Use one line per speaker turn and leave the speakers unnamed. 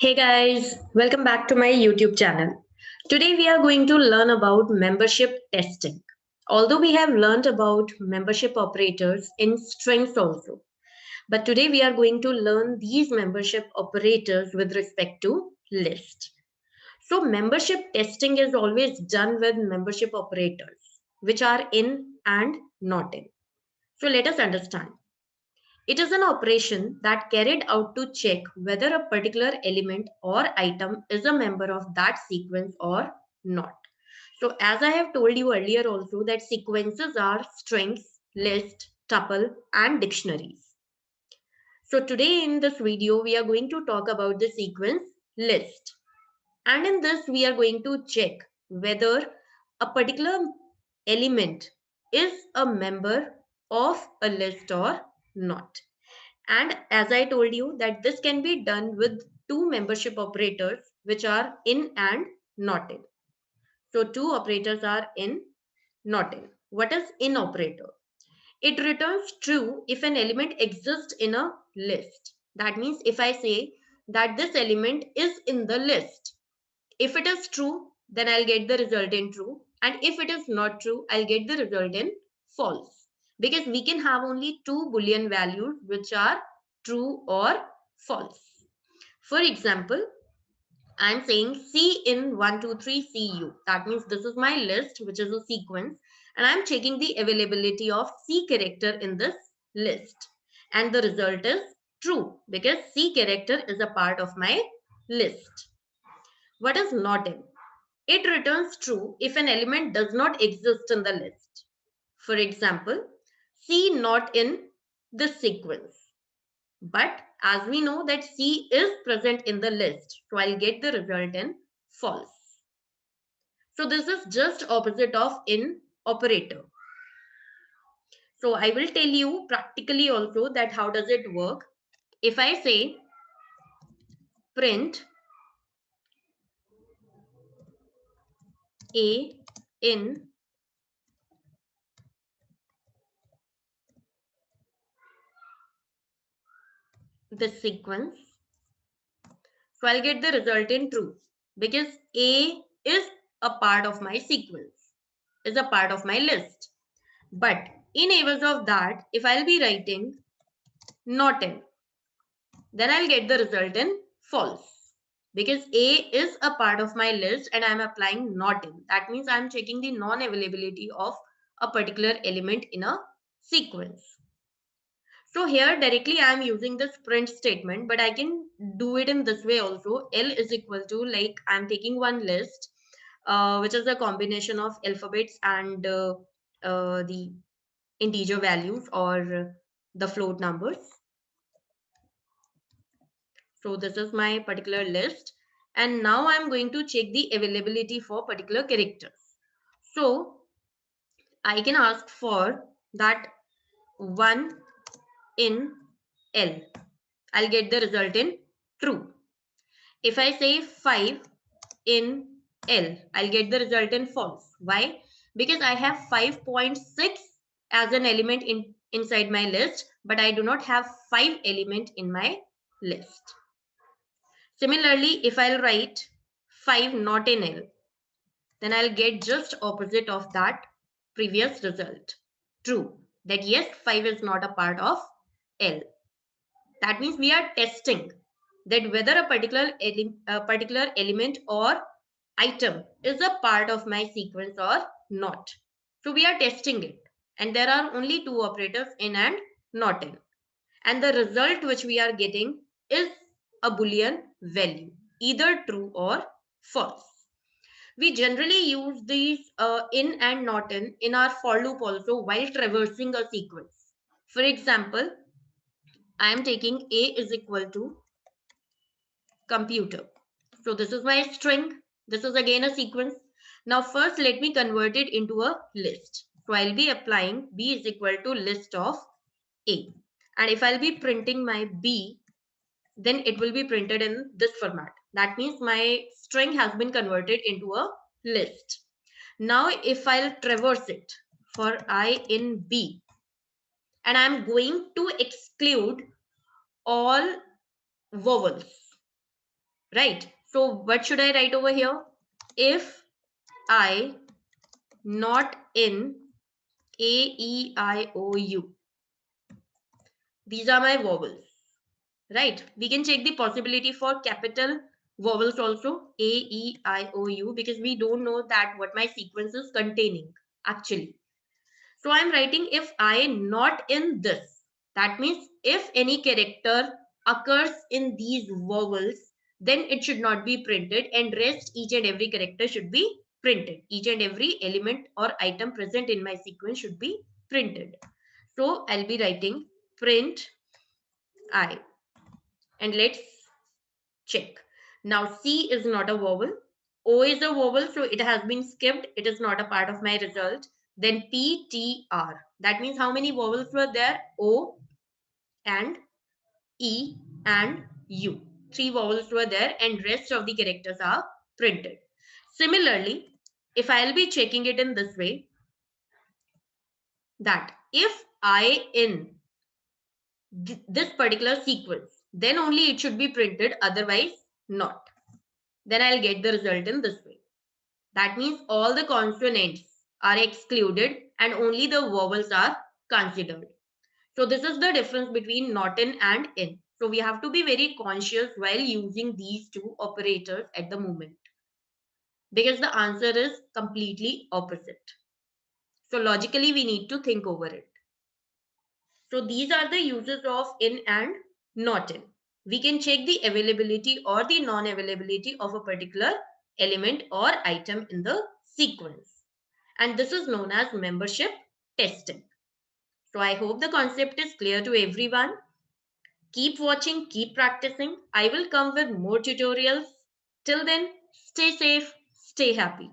Hey guys, welcome back to my YouTube channel. Today we are going to learn about membership testing. Although we have learned about membership operators in strings also, but today we are going to learn these membership operators with respect to list. So membership testing is always done with membership operators which are in and not in. So let us understand. It is an operation that carried out to check whether a particular element or item is a member of that sequence or not. So as I have told you earlier also that sequences are strings, list, tuple and dictionaries. So today in this video we are going to talk about the sequence list. And in this we are going to check whether a particular element is a member of a list or not. And as I told you that this can be done with two membership operators which are in and not in. So two operators are in, not in. What is in operator? It returns true if an element exists in a list. That means if I say that this element is in the list, if it is true, then I'll get the result in true. And if it is not true, I'll get the result in false. Because we can have only two Boolean values which are true or false. For example, I'm saying C in 1, 2, 3 CU. That means this is my list, which is a sequence. And I'm checking the availability of C character in this list. And the result is true because C character is a part of my list. What is not in? It returns true if an element does not exist in the list. For example, C not in the sequence. But as we know that C is present in the list, so I'll get the result in false. So this is just opposite of in operator. So I will tell you practically also that how does it work. If I say print A in the sequence, so I'll get the result in true because A is a part of my sequence, is a part of my list. But in areas of that, if I'll be writing not in, then I'll get the result in false because A is a part of my list and I'm applying not in. That means I'm checking the non-availability of a particular element in a sequence. So here directly I am using this print statement, but I can do it in this way also. L is equal to, like, I'm taking one list, which is a combination of alphabets and the integer values or the float numbers. So this is my particular list. And now I'm going to check the availability for particular characters. So I can ask for that 1 in L. I'll get the result in true. If I say 5 in L, I'll get the result in false. Why? Because I have 5.6 as an element inside my list, but I do not have 5 element in my list. Similarly, if I'll write 5 not in L, then I'll get just opposite of that previous result. True. That yes, 5 is not a part of L. That means we are testing that whether a particular element or item is a part of my sequence or not. So we are testing it. And there are only two operators, in and not in. And the result which we are getting is a Boolean value, either true or false. We generally use these in and not in our for loop also while traversing a sequence. For example, I am taking A is equal to computer. So this is my string. This is again a sequence. Now first let me convert it into a list. So I'll be applying B is equal to list of A. And if I'll be printing my B, then it will be printed in this format. That means my string has been converted into a list. Now if I'll traverse it for I in B, and I'm going to exclude all vowels, right? So what should I write over here? If I not in A, E, I, O, U. These are my vowels, right? We can check the possibility for capital vowels also, A, E, I, O, U, because we don't know that what my sequence is containing actually. So I'm writing if I not in this. That means if any character occurs in these vowels, then it should not be printed, and rest each and every character should be printed. Each and every element or item present in my sequence should be printed. So I'll be writing print I, and let's check. Now C is not a vowel. O is a vowel, so it has been skipped. It is not a part of my result. Then P, T, R. That means how many vowels were there? O and E and U. Three vowels were there, and rest of the characters are printed. Similarly, if I'll be checking it in this way, that if I in this particular sequence, then only it should be printed, otherwise not. Then I'll get the result in this way. That means all the consonants are excluded and only the vowels are considered. So this is the difference between not in and in. So we have to be very conscious while using these two operators at the moment, because the answer is completely opposite. So logically we need to think over it. So these are the uses of in and not in. We can check the availability or the non-availability of a particular element or item in the sequence. And this is known as membership testing. So I hope the concept is clear to everyone. Keep watching, keep practicing. I will come with more tutorials. Till then, stay safe, stay happy.